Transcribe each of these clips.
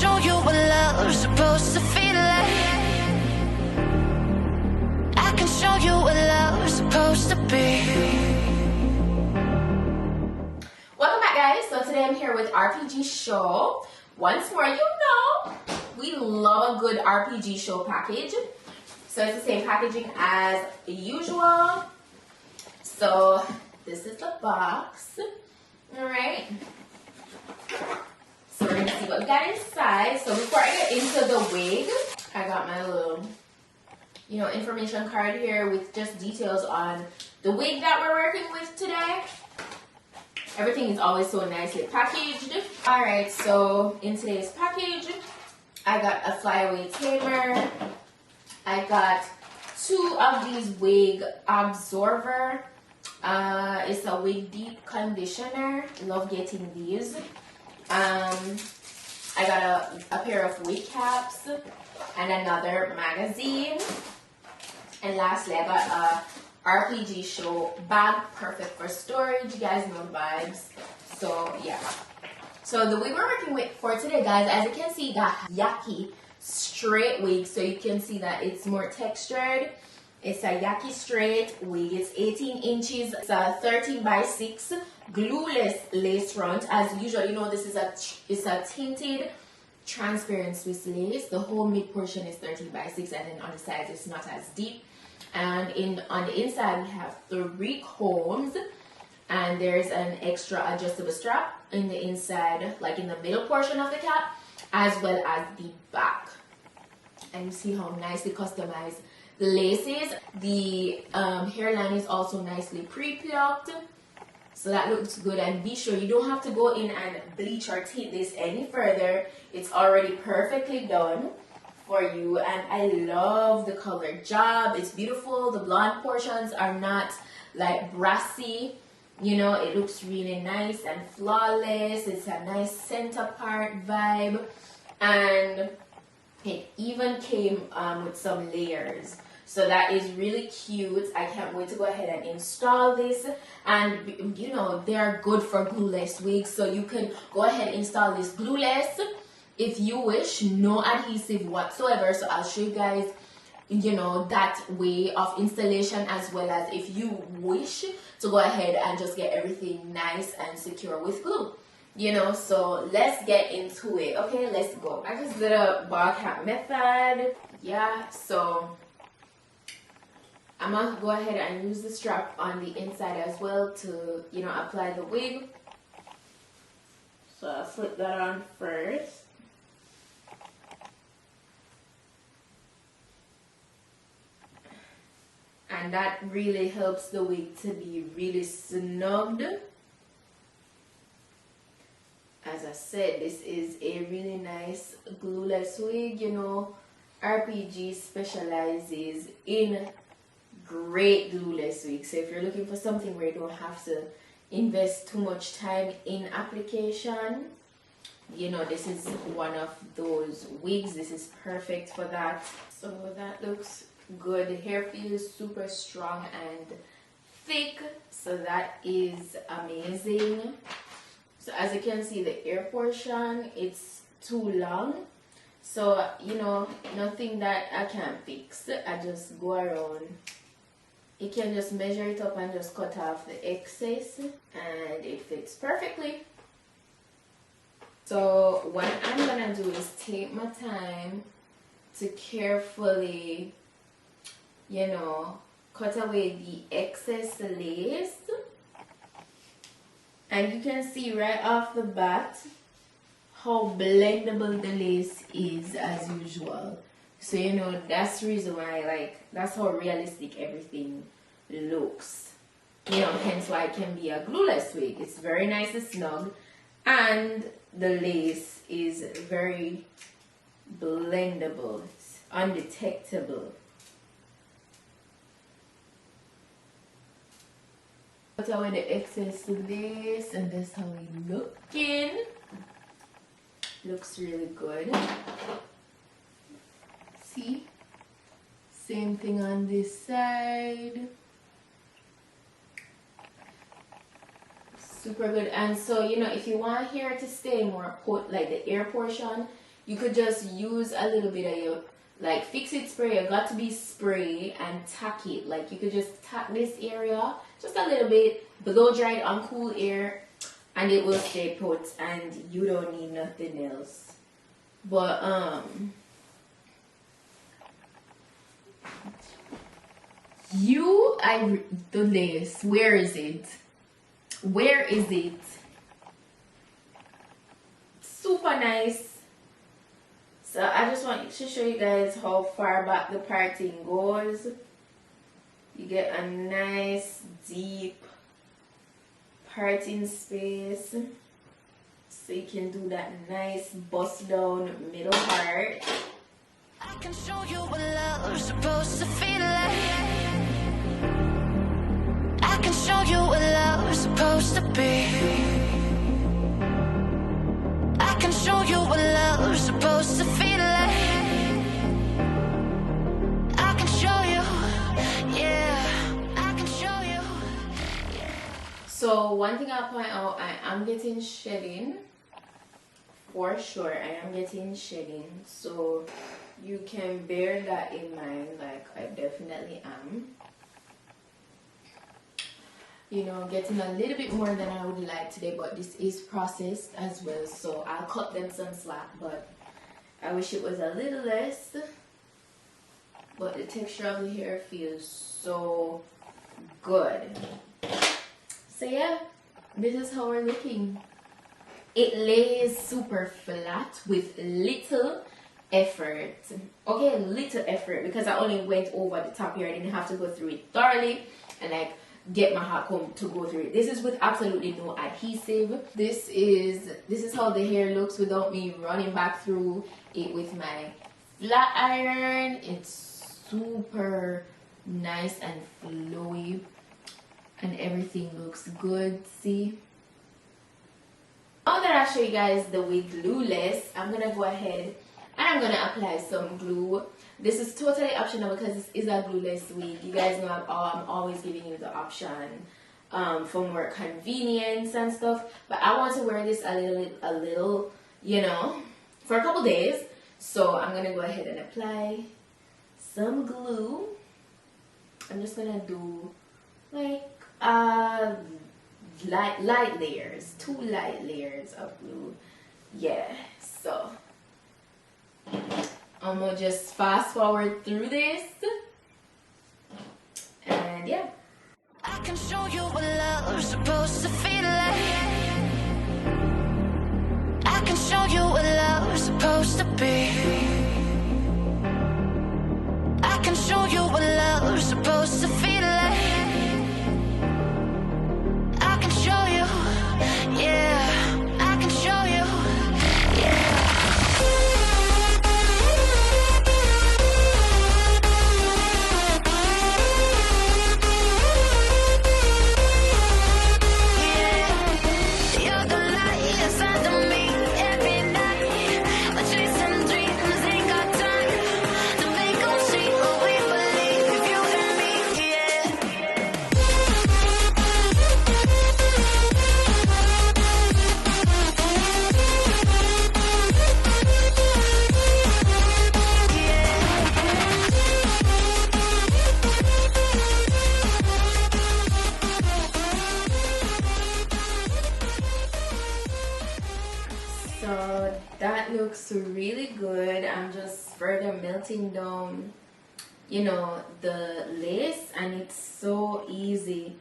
show you what love's supposed to feel like. I can show you what love's supposed to be. Welcome back, guys. So today I'm here with RPGSHOW. Once more, you know, we love a good RPGSHOW package. So it's the same packaging as usual. So this is the box. Alright. So we're gonna see what we got inside. So before I get into the wig, I got my little, information card here with just details on the wig that we're working with today. Everything is always so nicely packaged. Alright, so in today's package, I got a flyaway tamer. I got 2 of these wig absorber. It's a wig deep conditioner. Love getting these. I got a pair of wig caps and another magazine. And lastly, I got a RPGSHOW bag, perfect for storage. You guys know the vibes. So yeah. So the wig we're working with for today, guys, as you can see, got yaki straight wig. So you can see that it's more textured. It's a yaki straight wig. It's 18 inches. It's a 13 by 6 glueless lace front. As usual, this is a tinted transparent Swiss lace. The whole mid portion is 13 by 6, and then on the sides it's not as deep. And on the inside we have 3 combs, and there's an extra adjustable strap in the inside, like in the middle portion of the cap, as well as the back. And you see how nicely customized the lace is. The hairline is also nicely pre-plucked, so that looks good. And be sure you don't have to go in and bleach or tint this any further. It's already perfectly done for you, and I love the color job. It's beautiful. The blonde portions are not like brassy, it looks really nice and flawless. It's a nice center part vibe, and it even came with some layers, so that is really cute. I can't wait to go ahead and install this. And they are good for glueless wigs, so you can go ahead and install this glueless if you wish, no adhesive whatsoever. So I'll show you guys that way of installation, as well as if you wish to go ahead and just get everything nice and secure with glue. So let's get into it. Okay, let's go. I just did a ball cap method. Yeah, so I'm gonna go ahead and use the strap on the inside as well to apply the wig. So I'll slip that on first. And that really helps the wig to be really snugged. As I said, this is a really nice glueless wig. RPG specializes in great glueless wigs. So if you're looking for something where you don't have to invest too much time in application, this is one of those wigs. This is perfect for that. So that looks good. The hair feels super strong and thick, so that is amazing. So as you can see, the ear portion, it's too long, so nothing that I can fix. I just go around. You can just measure it up and just cut off the excess, and it fits perfectly. So what I'm gonna do is take my time to carefully cut away the excess lace. And you can see right off the bat how blendable the lace is, as usual. So that's the reason why, that's how realistic everything looks. Hence why it can be a glueless wig. It's very nice and snug, and the lace is very blendable. It's undetectable. Cut away the excess lace, and that's how we looking. Looks really good. See? Same thing on this side. Super good. And so, if you want hair to stay more put, like the ear portion, you could just use a little bit of your like fix-it spray. You got to be spray and tack it. Like you could just tack this area just a little bit, blow dry it on cool air, and it will stay put, and you don't need nothing else. But the lace, where is it? Where is it? Super nice. So I just want to show you guys how far back the parting goes. You get a nice deep parting space, so you can do that nice bust down middle part. I can show you what love's supposed to feel like. I can show you what love's supposed to be. I can show you what love's supposed to feel like. I can show you, yeah, I can show you. Yeah. So one thing I'll point out, I am getting shedding. For sure, I am getting shedding. So you can bear that in mind, like I definitely am. You know, getting a little bit more than I would like today, but this is processed as well, so I'll cut them some slack, but I wish it was a little less. But the texture of the hair feels so good. So yeah, this is how we're looking. It lays super flat with little effort. Okay, little effort, because I only went over the top here. I didn't have to go through it thoroughly and like get my hot comb to go through it. This is with absolutely no adhesive. This is how the hair looks without me running back through it with my flat iron. It's super nice and flowy, and everything looks good. See, now that I show you guys the wig glueless, I'm gonna go ahead and I'm gonna apply some glue. This is totally optional because this is a glueless wig. You guys know I'm always giving you the option for more convenience and stuff. But I want to wear this a little, you know, for a couple days. So I'm gonna go ahead and apply some glue. I'm just gonna do like light layers, 2 light layers of glue. Yeah, so I'm gonna just fast forward through this, and yeah. I can show you what love's supposed to feel like. I can show you what love's supposed to be. I can show you what love's supposed to feel like. I can show you, yeah, I can show you, yeah. So that looks really good. I'm just further melting down, you know, the lace, and it's so easy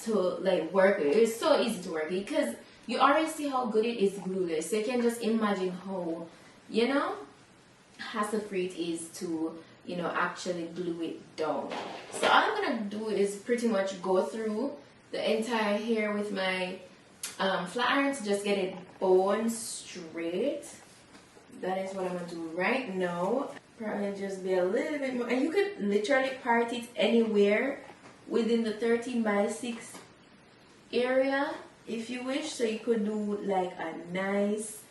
to like work with. It's so easy to work with because you already see how good it is glueless. So you can just imagine how, you know, hassle-free it is to, you know, actually glue it down. So all I'm gonna do is pretty much go through the entire hair with my flat iron to just get it bone straight. That is what I'm gonna do right now. Probably just be a little bit more, and you could literally part it anywhere within the 13x6 area if you wish. So you could do like a nice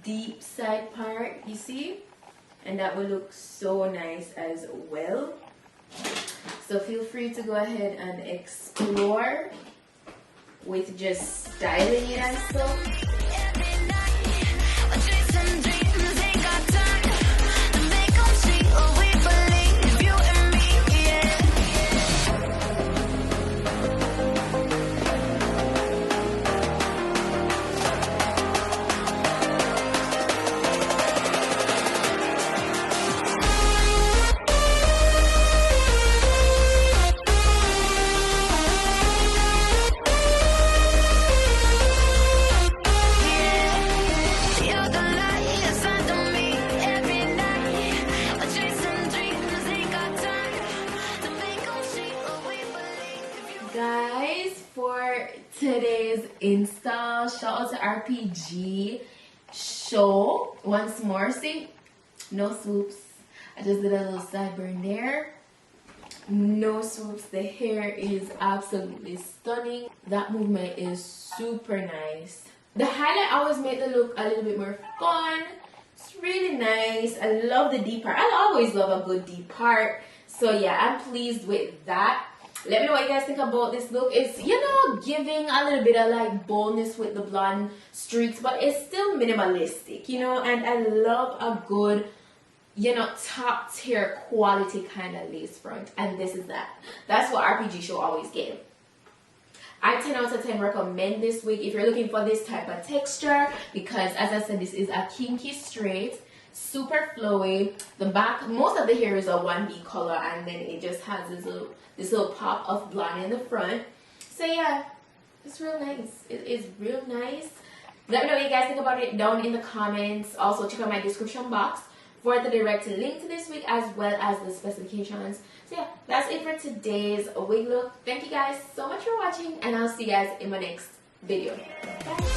deep side part, you see, and that will look so nice as well. So feel free to go ahead and explore with just styling it and stuff. Every night, chasing dreams, ain't got Insta. Shout out to RPG Show once more. See, no swoops. I just did a little sideburn there. No swoops. The hair is absolutely stunning. That movement is super nice. The highlight always made the look a little bit more fun. It's really nice. I love the deep part. I always love a good deep part. So yeah, I'm pleased with that. Let me know what you guys think about this look. It's, you know, giving a little bit of like boldness with the blonde streaks, but it's still minimalistic, you know, and I love a good, you know, top tier quality kind of lace front, and this is that. That's what RPG Show always gave. I 10 out of 10 recommend this wig if you're looking for this type of texture, because as I said, this is a kinky straight, super flowy. The back, most of the hair is a 1B color, and then it just has this little pop of blonde in the front. So yeah, it's real nice. It is real nice. Let me know what you guys think about it down in the comments. Also check out my description box for the direct link to this wig as well as the specifications. So yeah, that's it for today's wig look. Thank you guys so much for watching, and I'll see you guys in my next video. Bye.